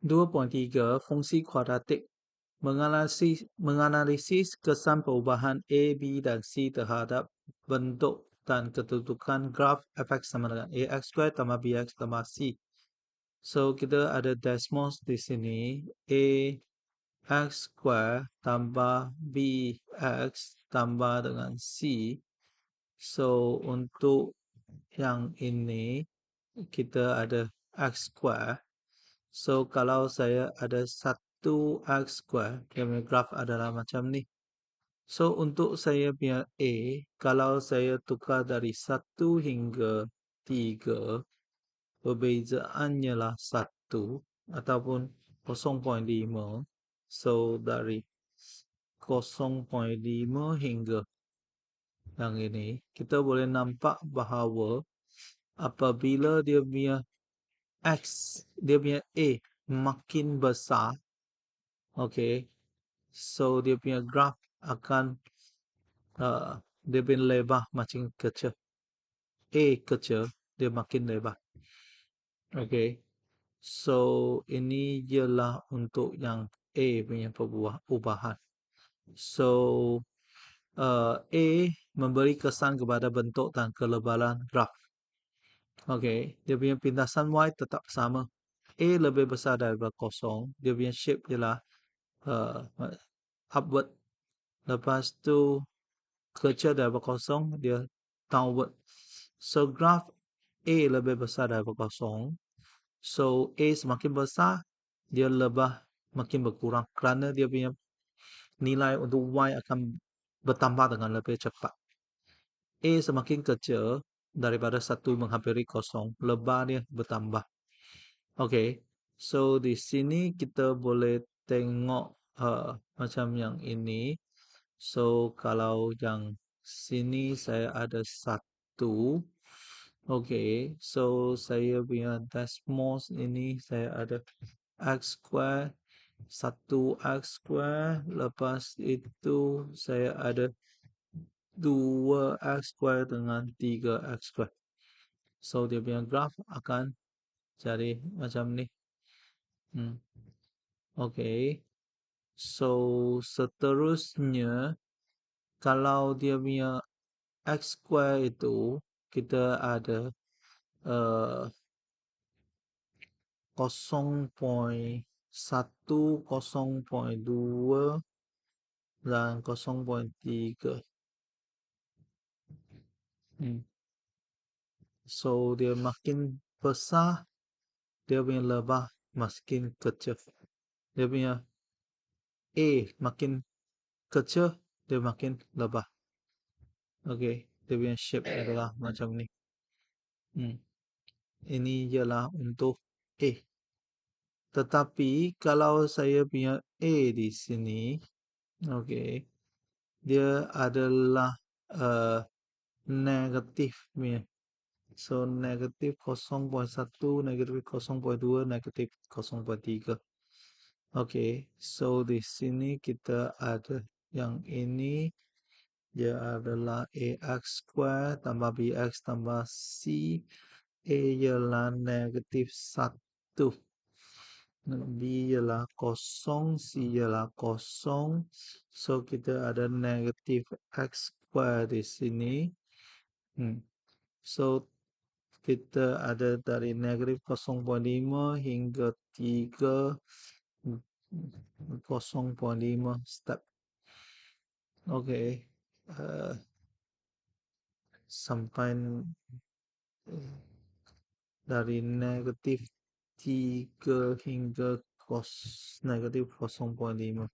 2.3 Fungsi kuadratik menganalisis kesan perubahan A, B dan C terhadap bentuk dan kedudukan graf f(x) sama dengan ax² tambah bx tambah c. So, kita ada Desmos di sini. Ax² tambah bx tambah dengan c. So, untuk yang ini, kita ada x². So, kalau saya ada 1x², dia punya graf adalah macam ni. So, untuk saya punya A, kalau saya tukar dari 1 hingga 3, perbezaannya lah 1 ataupun 0.5. So, dari 0.5 hingga yang ini, kita boleh nampak bahawa apabila dia punya X, dia punya A makin besar, okay, so dia punya graf akan dia punya lebar makin kecil. A kecil, dia makin lebar. Okay. So, ini ialah untuk yang A punya perubahan. So, A memberi kesan kepada bentuk dan kelebaran graf. Okay. Dia punya pindasan Y tetap sama. A lebih besar daripada kosong. Dia punya shape ialah upward. Lepas tu, kecil daripada kosong, dia downward. So, graf A lebih besar daripada kosong. So, A semakin besar, dia lebih makin berkurang kerana dia punya nilai untuk Y akan bertambah dengan lebih cepat. A semakin kecil daripada 1 menghampiri kosong, lebar dia bertambah. Okay, so di sini kita boleh tengok macam yang ini. So, kalau yang sini saya ada 1. Okay, so saya punya Desmos ini saya ada x², 1x², lepas itu saya ada 2x² dengan 3x². So, dia punya graf akan jadi macam ni. Okay, so seterusnya, kalau dia punya x² itu, kita ada 0.1, 0.2 dan 0.3. So, dia makin besar, dia punya lebar makin kecil. Dia punya A makin kecil, dia makin lebar. Okay, dia punya shape adalah macam ni. Ini ialah untuk A. Tetapi kalau saya punya A di sini, okay, dia adalah negatif punya. So, negatif 0.1, negatif 0.2, negatif 0.3. Okay, so di sini kita ada yang ini, dia adalah ax² tambah bx tambah c. A ialah negatif 1. B ialah kosong, C ialah kosong. So, kita ada negatif x² di sini. So, kita ada dari negatif 0.5 hingga 3, 0.5 step. Okay. Sampai dari negatif 3 hingga negatif 0.5.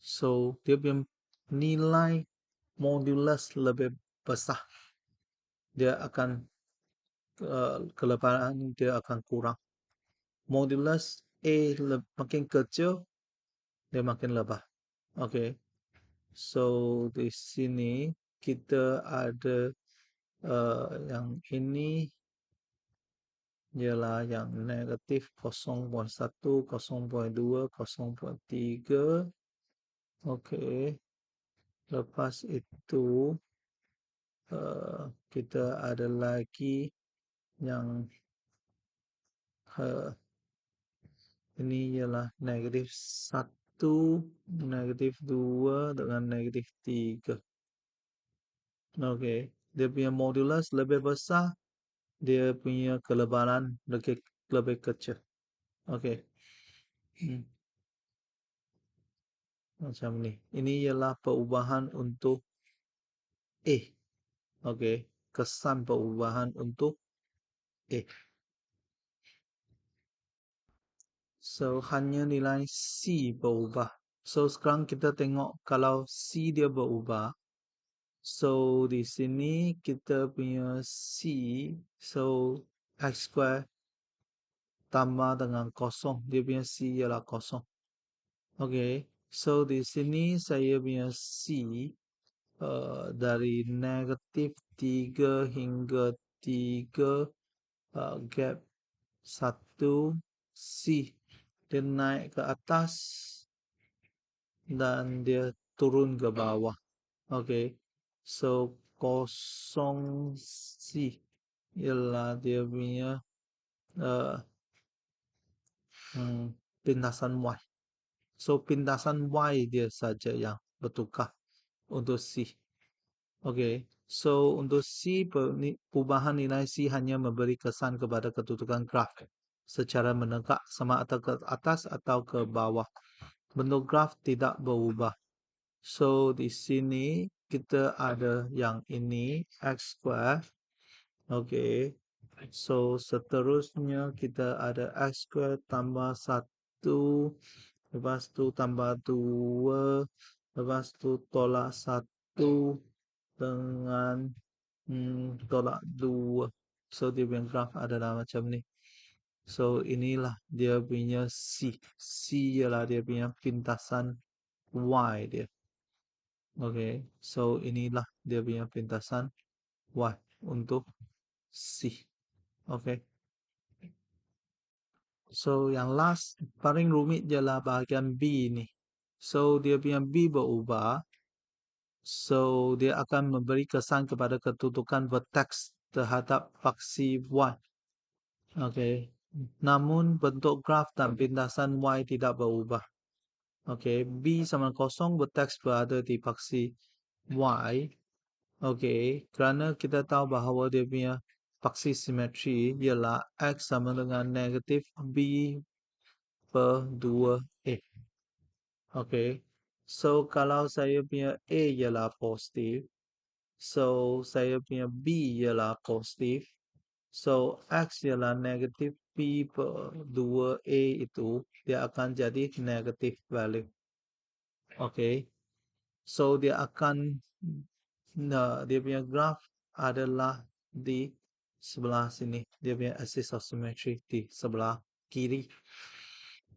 So, dia punya nilai modulus lebih besar. Dia akan kelebaran dia akan kurang. Modulus A makin kecil, dia makin lebar. Okay. So, di sini kita ada yang ini ialah yang negatif 0.1, 0.2, 0.3. Okay. Lepas itu Kita ada lagi yang ini ialah negatif 1, negatif 2 dengan negatif 3. Okey, dia punya modulus lebih besar, dia punya kelebaran lebih kecil. Okey. Macam ni. Ini ialah perubahan untuk A. Okey, kesan perubahan untuk A. So, hanya nilai C berubah. So, sekarang kita tengok kalau C dia berubah. So, di sini kita punya C, so X square tambah dengan kosong. Dia punya C ialah kosong. Okey, so di sini saya punya C dari negatif 3 hingga 3, gap 1 C. Dia naik ke atas dan dia turun ke bawah. Okey, so kosong C ialah dia punya uh, pindasan Y. So pindasan Y dia saja yang bertukar untuk C. Okey, so untuk C perubahan nilai C hanya memberi kesan kepada kedudukan graf secara menegak sama atau ke atas atau ke bawah. Bentuk graf tidak berubah. So di sini kita ada yang ini X square. Okey, so seterusnya kita ada X square tambah 1, lepas tu tambah 2, lepas tu tolak 1 dengan tolak 2. So dia punya graf adalah macam ni. So inilah dia punya C. C ialah dia punya pintasan Y dia. Okey, so inilah dia punya pintasan Y untuk C. Okey. So yang last paling rumit ialah bahagian B ni. So dia punya B berubah. So dia akan memberi kesan kepada kedudukan vertex terhadap faksi Y. Okey. Namun bentuk graf dan pindasan Y tidak berubah. Okey, B sama kosong, vertex berada di faksi Y. Okey, kerana kita tahu bahawa dia punya faksi simetri ialah X sama dengan negatif B per 2A. Okey, so kalau saya punya A ialah positif, so saya punya B ialah positif, so X ialah negatif B per 2A itu, dia akan jadi negatif value. Okey, so dia akan dia punya graf adalah di sebelah sini. Dia punya axis of symmetry di sebelah kiri.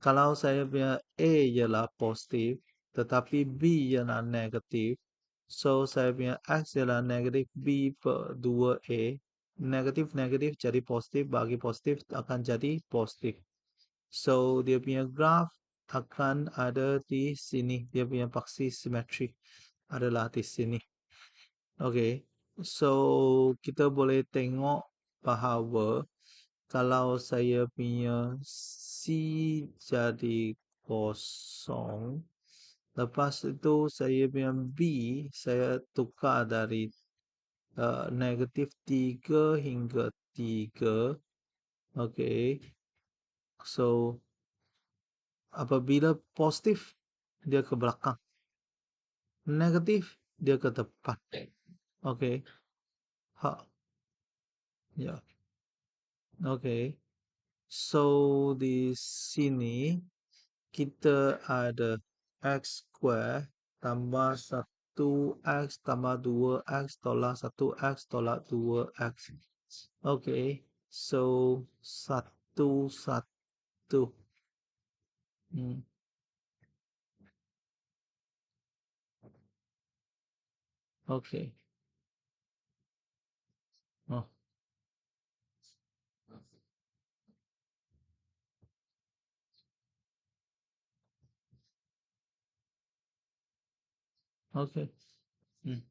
Kalau saya punya A ialah positif, tetapi B ialah negatif, so saya punya X ialah negatif B per 2A. Negatif-negatif jadi positif, bagi positif akan jadi positif. So, dia punya graf akan ada di sini. Dia punya faksi simetri adalah di sini. Okey, so kita boleh tengok bahawa kalau saya punya C jadi kosong, lepas itu saya punya B saya tukar dari negatif 3 hingga 3. Okey, so apabila positif dia ke belakang, negatif dia ke depan. Okey, ha, ya, okey. So di sini kita ada X square tambah 1X tambah 2X tolak 1X tolak 2X. Okey, so 1, 1. Hmm, okey. Oh, okey. Hmm,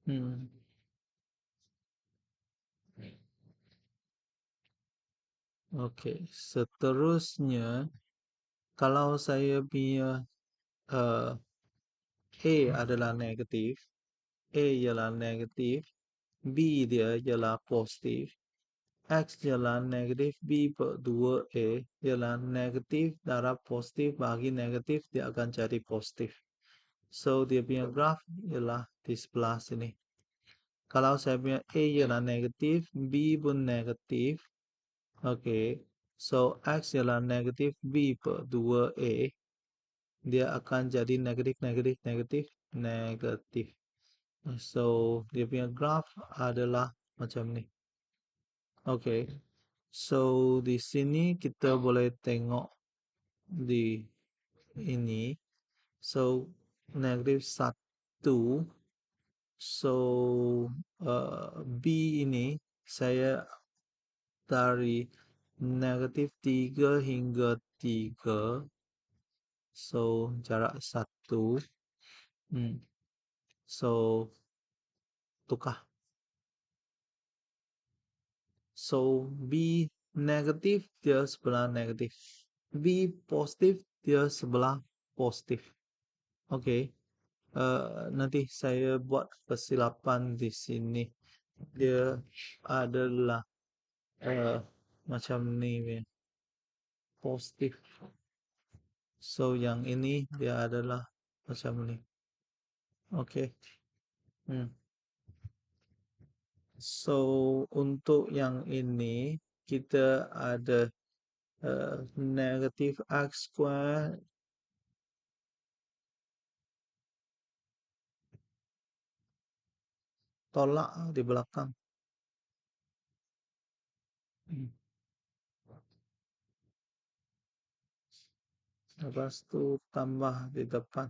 Hmm. Okey, seterusnya kalau saya punya uh, A adalah negatif, A ialah negatif, B dia ialah positif, X ialah negatif, B per 2A ialah negatif darab positif bagi negatif, dia akan jadi positif. So, dia punya graf ialah di sebelah sini. Kalau saya punya A ialah negatif, B pun negatif. Okey. So, X ialah negatif B per 2A. Dia akan jadi negatif, negatif, negatif, negatif. So, dia punya graf adalah macam ni. Okey. So, di sini kita boleh tengok di ini. So, negatif 1. So, B ini saya dari negatif 3 hingga 3. So, jarak 1. So, tukar. So, B negatif dia sebelah negatif. B positif dia sebelah positif. Okey. Nanti saya buat kesilapan di sini. Dia adalah macam ni positif. So, yang ini dia adalah macam ni. Okey. So, untuk yang ini kita ada negatif X square tolak di belakang. Lepas tu tambah di depan.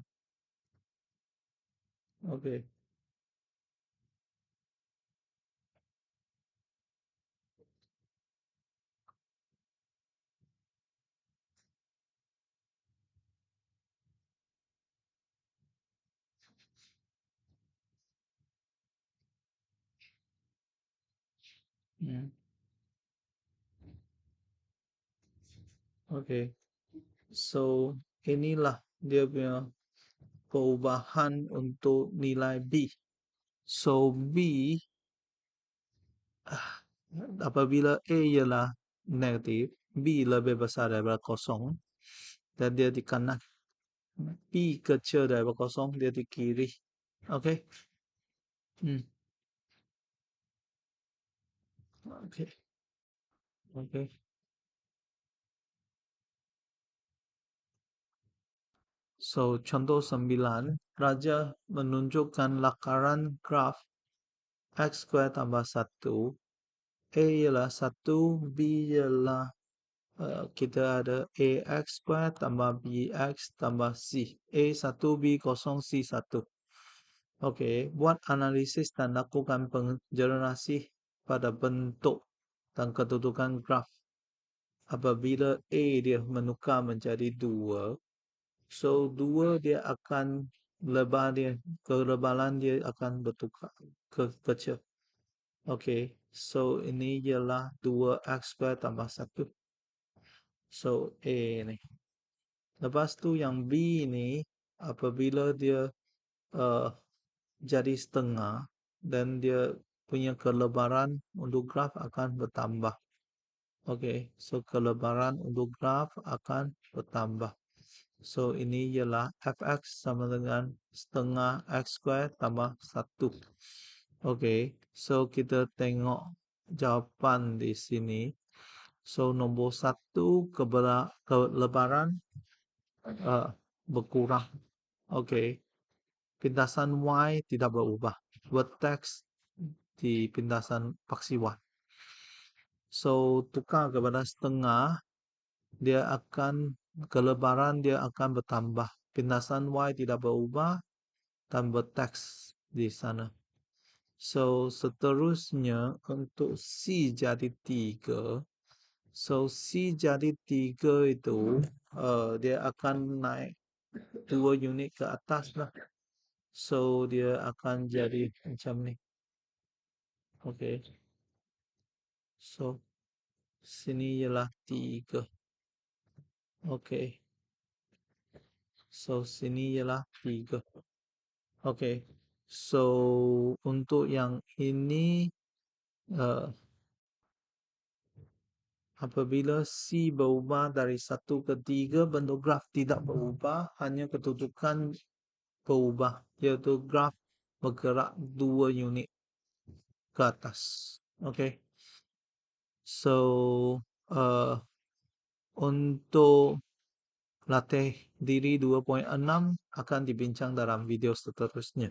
Okey. Hmm. Okey. So, inilah dia punya perubahan untuk nilai B. So, B apabila A ialah negatif, B lebih besar daripada kosong dan dia di kanan. B kecil daripada kosong, dia di kiri. Okey. Okey. Okey. So, contoh 9, Raja menunjukkan lakaran graf X square tambah 1. A ialah 1, B ialah kita ada AX square tambah BX tambah C. A1, B0, C1. Okey, buat analisis dan lakukan penjelasasi pada bentuk dan kedudukan graf. Apabila A dia menukar menjadi 2, so 2 dia akan kelebaran dia akan bertukar ke kecil. Okey, so ini ialah 2x square tambah 1. So A ni. Lepas tu yang B ni apabila dia uh, jadi setengah dan dia punya kelebaran untuk graf akan bertambah. Okey, so kelebaran untuk graf akan bertambah. So ini ialah fx sama dengan setengah x square tambah 1. Okey, so kita tengok jawapan di sini. So nombor 1 kelebaran berkurang. Okey, pindasan Y tidak berubah. Vertex di pindasan paksi Y. So tukar kepada setengah, dia akan kelebaran dia akan bertambah. Pindasan Y tidak berubah dan vertex di sana. So seterusnya untuk C jadi 3. So C jadi 3 itu dia akan naik 2 unit ke atas lah. So, dia akan jadi macam ni. Okey. So, sini ialah 3. Okey. So, sini ialah 3. Okey. So, untuk yang ini, uh, apabila C berubah dari 1 ke 3, bentuk graf tidak berubah, hanya kedudukan berubah, iaitu graf bergerak 2 unit ke atas. Okey. So, untuk latih diri 2.6 akan dibincang dalam video seterusnya.